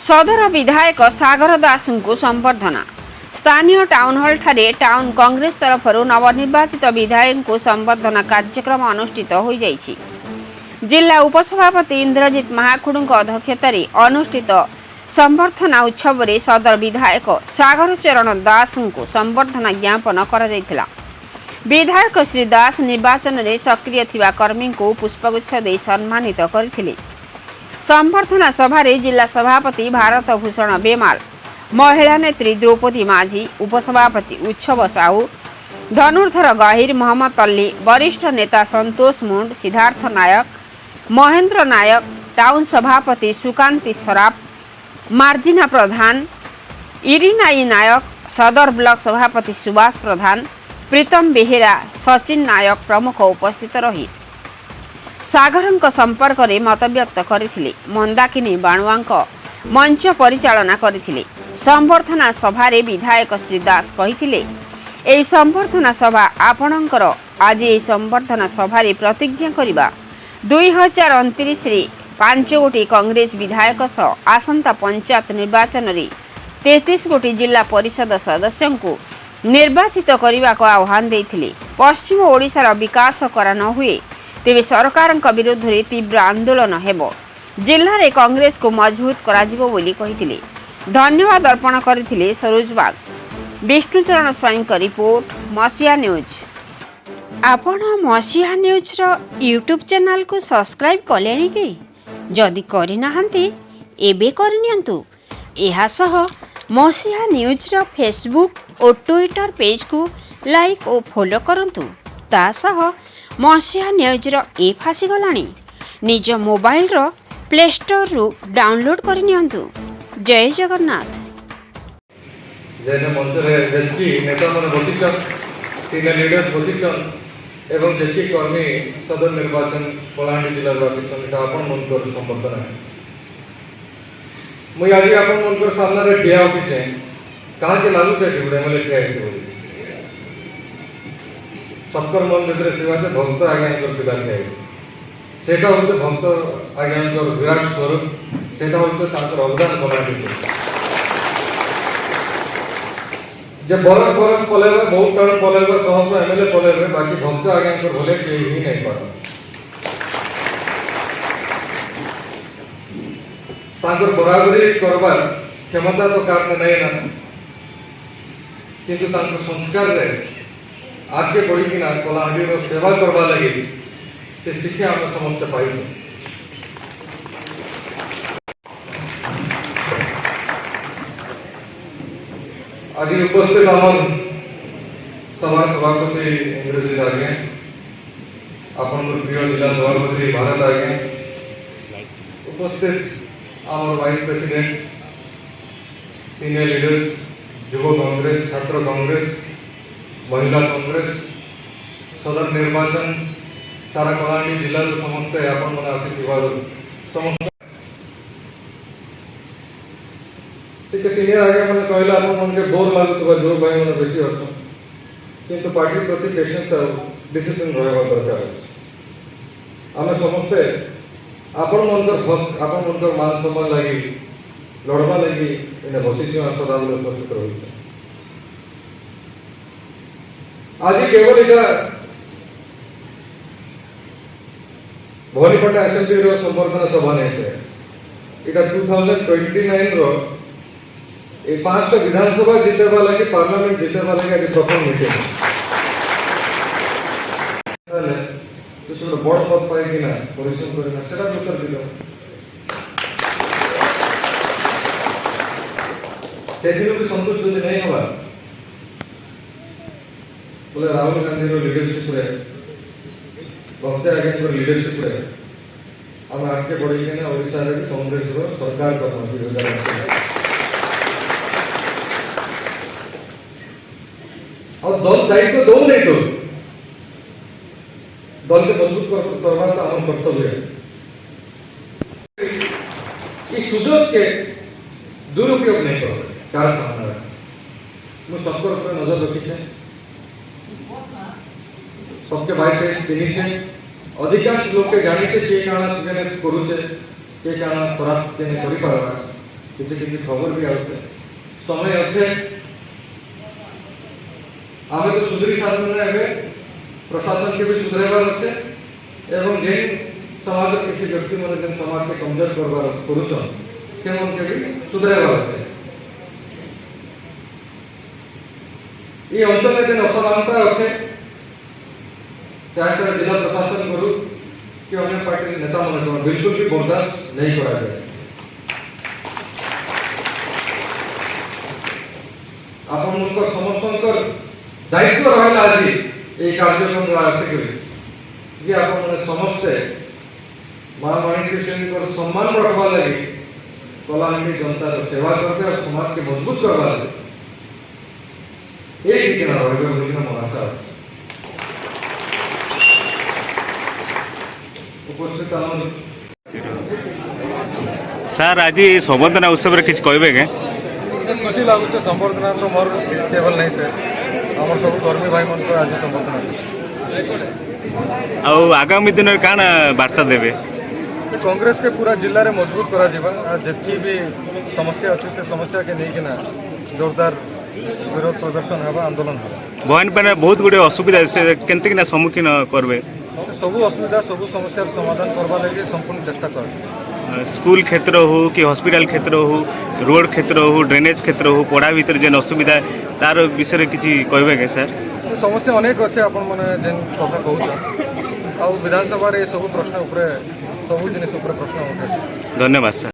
सदर विधायक सागर दास को संबर्धना। स्थानीय टाउन हॉल ठारे टाउन कांग्रेस तरफ नवनिर्वाचित विधायक को संबर्धना कार्यक्रम अनुष्ठित हो जाइछि। जिला उपसभापति इंद्रजीत महाखुड़ अध्यक्षतार अनुष्ठित संबर्धना उत्सव में सदर विधायक सागर चरण दास को संबर्धना ज्ञापन कर विधायक श्री दास निर्वाचन में सक्रिय थिबा कर्मी को पुष्पगुच्छ दे सम्मानित करथिले। संबर्धना सभा जिला सभापति भारत भूषण बेमाल, महिला नेत्री द्रौपदी माझी, उपसभापति उत्सव साहू, धनुर्धर गहिर, मोहम्मद अली, वरिष्ठ नेता संतोष मुंड, सिद्धार्थ नायक, महेंद्र नायक, टाउन सभापति सुकांती सराफ, मार्जिना प्रधान, इरिनाई नायक, सदर ब्लॉक सभापति सुभाष प्रधान, प्रीतम बेहेरा, सचिन नायक प्रमुख उपस्थित रही सागर संपर्क में मत व्यक्त करथिले। मंदाकिनी बाणुआ मंच परिचालना करथिले। संबर्धना सभा विधायक श्री दास कहिथिले, एही संबर्धना सभा आपणकर आज एही संबर्धना सभा प्रतिज्ञा करिबा 2029 रे 5 गोटी कांग्रेस विधायक सह आसंता पंचायत निर्वाचन रे 33 गोटी जिला परिषद सदस्यों को निर्वाचित करने को आह्वान देथिले। पश्चिम ओडिशार विकास करा न हुए तेबे सरकार विरुद्ध रे तीव्र आंदोलन हेबो। जिल्ला रे कांग्रेस को मजबूत कराजिबो बोली कहिथिले। धन्यवाद अर्पण करथिले सरोज बाग। विष्णुचरण स्वाई का रिपोर्ट, मसीहा न्यूज। आपण मसीहा न्यूज रो यूट्यूब चैनल को सब्सक्राइब कलेनी कि? जदि करि नाहंती एबे करनियंतु। एहा सह मसीहा न्यूज रो फेसबुक और ट्विटर पेज को लाइक और फॉलो करंतु। ता सह मसीहा न्यूज रो ऐप आसी गलानी। निज मोबाइल रो प्ले स्टोर रु डाउनलोड करनियंतु। जय जगन्नाथ। जैन मंच रे जेति नेता मन बसिचन, सीनियर लीडर्स बसिचन एवं जेति कर्मी सदर निर्वाचन कलाहांडी जिला बसिचन का आपण मन कर संबर्धना। मुई आज आपण मन कर सामने रे ठिया होती छे। कहा के लागू छे कि एमएलए ठिया होती बोली। सबकर मन भीतर थिबा छे भक्त आज्ञा कर पिला ठिया होती। सेटा होते भक्त आज्ञा कर विराट स्वरूप, सेटा होते तांकर अवदान कलाहांडी। जब बरस बरस पलेबे बहुत टाइम पलेबे 100 एमएलए पलेबे, बाकी भक्त आज्ञा कर भले केही ही नहीं पार। तांकर बराबरी करबार क्षमता तो कार में नहीं ना, किंतु तांकर संस्कार रे आगे बढ़ी कि ना कलाहांडी रो सेवा करबा लगी से शिक्षा हम समस्त पाइबो। आज उपस्थित आमन सभा सभापति इंद्रजीत आज्ञा, अपन प्रिय जिला सभापति भारत आज्ञा, उपस्थित our vice president, senior leaders, युवा कांग्रेस, छात्र कांग्रेस, महिला कांग्रेस, सदर निर्वाचन सारा कलाहांडी जिला समस्त आपण मन आसीथिबार समस्त ठीक सीनियर आगे मैंने कहला आपण मन के बोर लागुथबा जो भाई मन बेसी अछ, किंतु पार्टी प्रति पेशेंस और डिसिप्लिन रहबा दरकार अछि। आमे समस्त आपण मनकर मान सम्मान लगी लड़वा लगी इने बसिछ सदाबले उपस्थित रही। आज केवल इटा भवानीपटना असेंबली रो संबर्धना सभा नहीं से, इटा 2029 रो ए 5टा विधानसभा जितेबा लगी पार्लियामेंट जितेबा लगी प्रथम मीटिंग तो सब बड़ पद पाई कि ना परिश्रम करे ना सेटा उत्तर दिलो। से दिन भी संतुष्ट যদি नहीं होगा बोले राहुल गांधी रो लीडरशिप रे, भक्त आज्ञा रो लीडरशिप रे हम आगे बढ़ी के ना ओडिसा रे कांग्रेस रो सरकार करना और दल दायित्व दो नहीं तो दल के मजबूत करवा तो आम कर्तव्य है। इस सुजोग के दुरुपयोग नहीं करो कार सामने मुझे सबको ऊपर नजर रखी है, सबके बाय फेस देखी है। अधिकांश लोग के जानी से के काना तुझे करू छे के काना खराब के करि पारबा किसी किसी खबर भी आते समय अच्छे आम तो सुधरी साधन एवं प्रशासन के भी सुधरेबार अच्छे एवं जे समाज किसी व्यक्ति मैंने जेन समाज के कमजोर करबार करुछन से मन के भी सुधरेबार अच्छे ये अंचल में जेन असमानता अच्छे चाहे सर जिला प्रशासन करू कि अन्य पार्टी नेता मन बिल्कुल भी बर्दाश्त नहीं करा जाए। आपण समस्त दायित्व रहा आज ये कार्यक्रम जे आप समस्ते माँ माणिकेश्वरी सम्मान रखवा लगे कलाहांडी जनता सेवा करते और समाज के मजबूत करवा लगे एक मन आशा उपस्थित सर आज संबर्धना उत्सव किसी कहबे के खुशी लगुच संबर्धना तो मोर केवल नहीं से आम सब कर्मी भाई मन को आज संबर्धना आगामी दिन में काण वार्ता देवे कांग्रेस के पूरा जिले में मजबूत करा जितकी भी समस्या अच्छी से समस्या के नहीं किना जोरदार विरोध प्रदर्शन हवा आंदोलन हवा बहन पे बहुत गुड़े असुविधा से केनते सम्मुखीन करबे सबू असुविधा सबू समस्या समाधान करवा लगे संपूर्ण चेष्टा कर स्कूल क्षेत्र हो कि हॉस्पिटल क्षेत्र हो रोड क्षेत्र हो ड्रेनेज क्षेत्र हो पढ़ा भीतर जेन असुविधा तार विषय किसी कहबे के सर समस्या अनेक अच्छे आपण मैंने जेन कथा कहूँ आ विधानसभा सब प्रश्न सब जिन प्रश्न उठे। धन्यवाद सर।